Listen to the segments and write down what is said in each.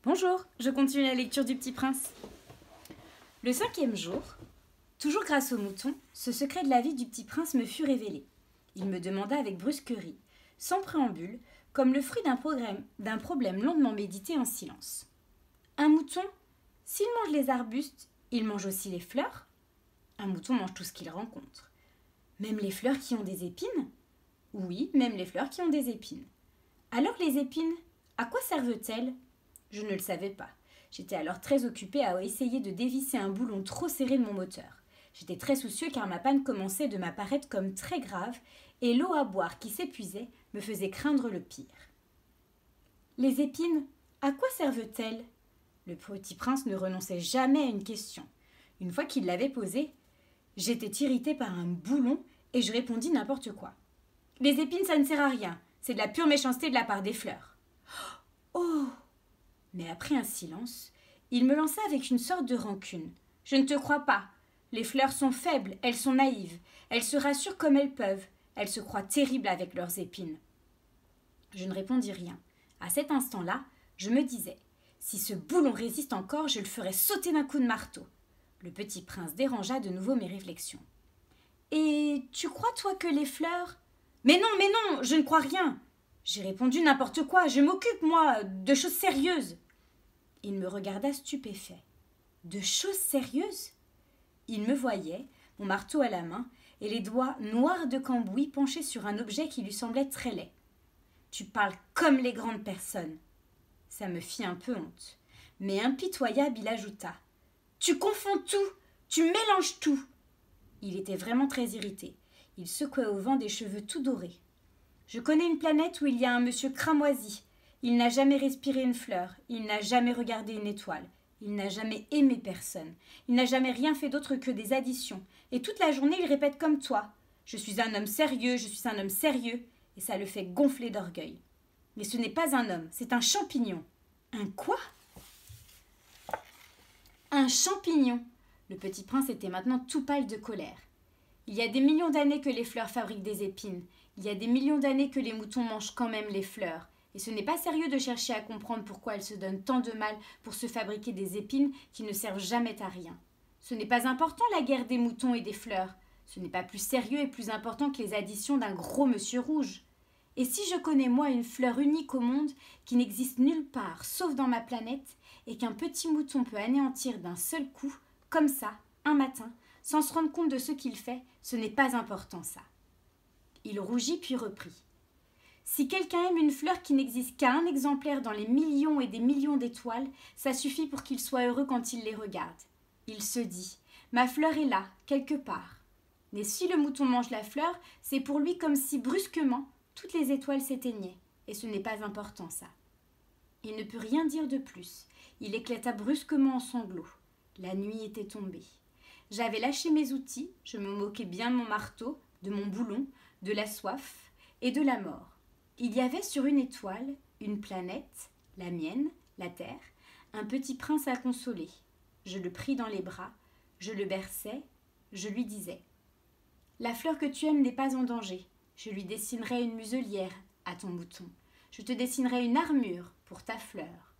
Bonjour, je continue la lecture du Petit Prince. Le 5e jour, toujours grâce au mouton, ce secret de la vie du Petit Prince me fut révélé. Il me demanda avec brusquerie, sans préambule, comme le fruit d'un problème longuement médité en silence. Un mouton, s'il mange les arbustes, il mange aussi les fleurs? Un mouton mange tout ce qu'il rencontre. Même les fleurs qui ont des épines? Oui, même les fleurs qui ont des épines. Alors les épines, à quoi servent-elles? Je ne le savais pas. J'étais alors très occupée à essayer de dévisser un boulon trop serré de mon moteur. J'étais très soucieux car ma panne commençait de m'apparaître comme très grave et l'eau à boire qui s'épuisait me faisait craindre le pire. Les épines, à quoi servent-elles? Le petit prince ne renonçait jamais à une question. Une fois qu'il l'avait posée, j'étais irritée par un boulon et je répondis n'importe quoi. Les épines, ça ne sert à rien. C'est de la pure méchanceté de la part des fleurs. Oh! Mais après un silence, il me lança avec une sorte de rancune. Je ne te crois pas. Les fleurs sont faibles, elles sont naïves. Elles se rassurent comme elles peuvent. Elles se croient terribles avec leurs épines. Je ne répondis rien. À cet instant-là, je me disais, si ce boulon résiste encore, je le ferai sauter d'un coup de marteau. Le petit prince dérangea de nouveau mes réflexions. Et tu crois, toi, que les fleurs… Mais non, je ne crois rien. J'ai répondu n'importe quoi, je m'occupe, moi, de choses sérieuses. Il me regarda stupéfait. De choses sérieuses? Il me voyait, mon marteau à la main, et les doigts noirs de cambouis penchés sur un objet qui lui semblait très laid. Tu parles comme les grandes personnes. Ça me fit un peu honte. Mais impitoyable, il ajouta. Tu confonds tout, tu mélanges tout. Il était vraiment très irrité. Il secouait au vent des cheveux tout dorés. Je connais une planète où il y a un monsieur cramoisi. Il n'a jamais respiré une fleur, il n'a jamais regardé une étoile, il n'a jamais aimé personne, il n'a jamais rien fait d'autre que des additions, et toute la journée il répète comme toi. Je suis un homme sérieux, et ça le fait gonfler d'orgueil. Mais ce n'est pas un homme, c'est un champignon. Un quoi? Un champignon. Le petit prince était maintenant tout pâle de colère. Il y a des millions d'années que les fleurs fabriquent des épines. Il y a des millions d'années que les moutons mangent quand même les fleurs. Et ce n'est pas sérieux de chercher à comprendre pourquoi elles se donnent tant de mal pour se fabriquer des épines qui ne servent jamais à rien. Ce n'est pas important la guerre des moutons et des fleurs. Ce n'est pas plus sérieux et plus important que les additions d'un gros monsieur rouge. Et si je connais moi une fleur unique au monde qui n'existe nulle part sauf dans ma planète et qu'un petit mouton peut anéantir d'un seul coup, comme ça, un matin, sans se rendre compte de ce qu'il fait, ce n'est pas important ça. Il rougit puis reprit. Si quelqu'un aime une fleur qui n'existe qu'à un exemplaire dans les millions et des millions d'étoiles, ça suffit pour qu'il soit heureux quand il les regarde. Il se dit, ma fleur est là, quelque part. Mais si le mouton mange la fleur, c'est pour lui comme si brusquement toutes les étoiles s'éteignaient, et ce n'est pas important ça. Il ne put rien dire de plus. Il éclata brusquement en sanglots. La nuit était tombée. J'avais lâché mes outils, je me moquais bien de mon marteau, de mon boulon, de la soif et de la mort. Il y avait sur une étoile, une planète, la mienne, la terre, un petit prince à consoler. Je le pris dans les bras, je le berçais, je lui disais « La fleur que tu aimes n'est pas en danger. Je lui dessinerai une muselière à ton mouton. Je te dessinerai une armure pour ta fleur. »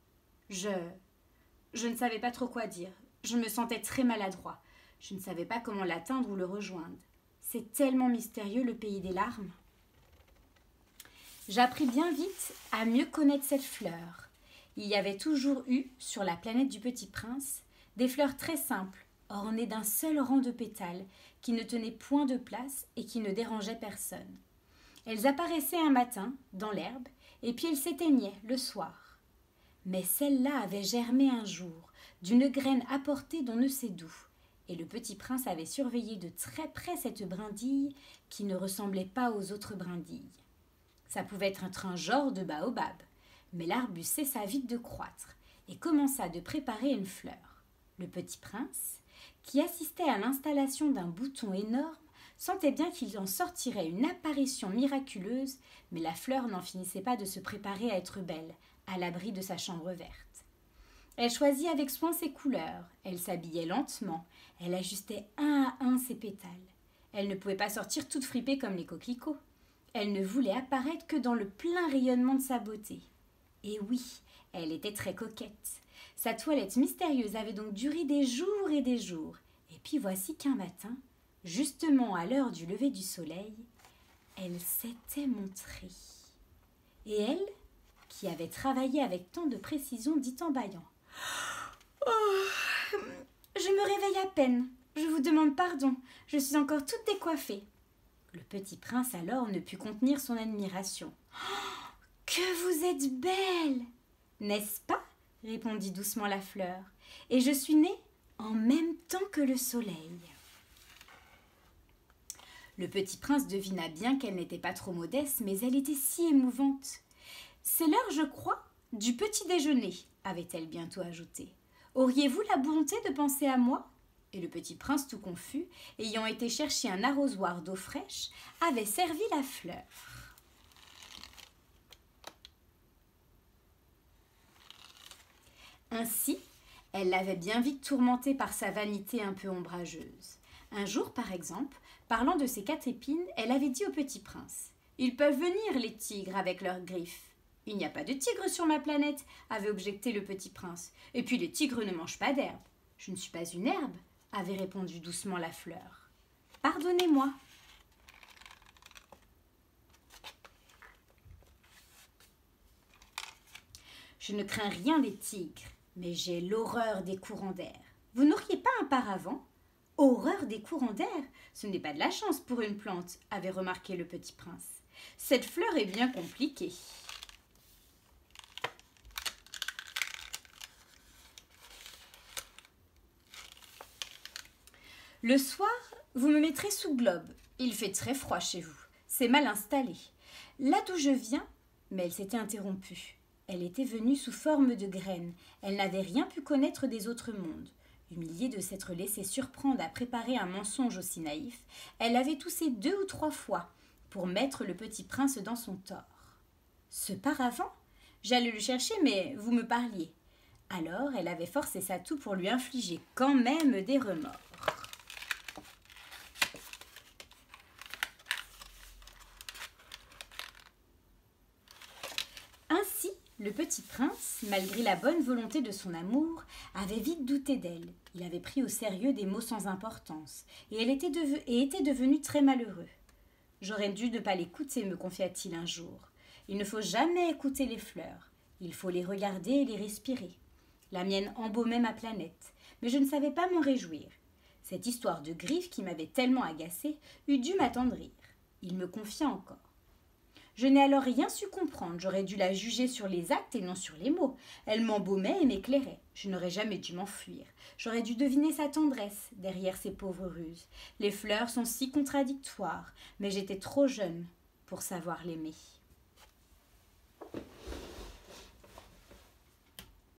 Je ne savais pas trop quoi dire. Je me sentais très maladroit. Je ne savais pas comment l'atteindre ou le rejoindre. C'est tellement mystérieux le pays des larmes. J'appris bien vite à mieux connaître cette fleur. Il y avait toujours eu, sur la planète du Petit Prince, des fleurs très simples, ornées d'un seul rang de pétales, qui ne tenaient point de place et qui ne dérangeaient personne. Elles apparaissaient un matin, dans l'herbe, et puis elles s'éteignaient le soir. Mais celle-là avait germé un jour, d'une graine apportée d'on ne sait d'où, et le Petit Prince avait surveillé de très près cette brindille qui ne ressemblait pas aux autres brindilles. Ça pouvait être un genre de baobab, mais l'arbuste cessa vite de croître et commença de préparer une fleur. Le Petit Prince, qui assistait à l'installation d'un bouton énorme, sentait bien qu'il en sortirait une apparition miraculeuse, mais la fleur n'en finissait pas de se préparer à être belle, à l'abri de sa chambre verte. Elle choisit avec soin ses couleurs, elle s'habillait lentement, elle ajustait un à un ses pétales. Elle ne pouvait pas sortir toute fripée comme les coquelicots. Elle ne voulait apparaître que dans le plein rayonnement de sa beauté. Et oui, Elle était très coquette. Sa toilette mystérieuse avait donc duré des jours et des jours. Et puis voici qu'un matin, justement à l'heure du lever du soleil, elle s'était montrée. Et elle, qui avait travaillé avec tant de précision, dit en bâillant. « Oh, je me réveille à peine. Je vous demande pardon. Je suis encore toute décoiffée. » Le petit prince alors ne put contenir son admiration. Oh, « Que vous êtes belle !»« N'est-ce pas ?» répondit doucement la fleur. « Et je suis née en même temps que le soleil. » Le petit prince devina bien qu'elle n'était pas trop modeste, mais elle était si émouvante. « C'est l'heure, je crois, du petit déjeuner, » avait-elle bientôt ajouté. « Auriez-vous la bonté de penser à moi ?» Et le petit prince, tout confus, ayant été chercher un arrosoir d'eau fraîche, avait servi la fleur. Ainsi, elle l'avait bien vite tourmentée par sa vanité un peu ombrageuse. Un jour, par exemple, parlant de ses 4 épines, elle avait dit au petit prince « Ils peuvent venir, les tigres, avec leurs griffes. »« Il n'y a pas de tigres sur ma planète, » avait objecté le petit prince. « Et puis les tigres ne mangent pas d'herbe. »« Je ne suis pas une herbe, » avait répondu doucement la fleur. « Pardonnez-moi. » Je ne crains rien des tigres, mais j'ai l'horreur des courants d'air. Vous n'auriez pas un paravent ? Horreur des courants d'air ? Ce n'est pas de la chance pour une plante, avait remarqué le petit prince. Cette fleur est bien compliquée. Le soir, vous me mettrez sous globe. Il fait très froid chez vous. C'est mal installé. Là d'où je viens, mais elle s'était interrompue. Elle était venue sous forme de graine. Elle n'avait rien pu connaître des autres mondes. Humiliée de s'être laissée surprendre à préparer un mensonge aussi naïf, elle avait toussé 2 ou 3 fois pour mettre le petit prince dans son tort. Ce paravent ? J'allais le chercher, mais vous me parliez. Alors elle avait forcé sa toux pour lui infliger quand même des remords. Ainsi, le petit prince, malgré la bonne volonté de son amour, avait vite douté d'elle. Il avait pris au sérieux des mots sans importance, et était devenu très malheureux. « J'aurais dû ne pas l'écouter, me confia-t-il un jour. Il ne faut jamais écouter les fleurs. Il faut les regarder et les respirer. La mienne embaumait ma planète, mais je ne savais pas m'en réjouir. Cette histoire de griffes qui m'avait tellement agacée eût dû m'attendrir. Il me confia encore. Je n'ai alors rien su comprendre, j'aurais dû la juger sur les actes et non sur les mots. Elle m'embaumait et m'éclairait, je n'aurais jamais dû m'enfuir. J'aurais dû deviner sa tendresse derrière ses pauvres ruses. Les fleurs sont si contradictoires, mais j'étais trop jeune pour savoir l'aimer.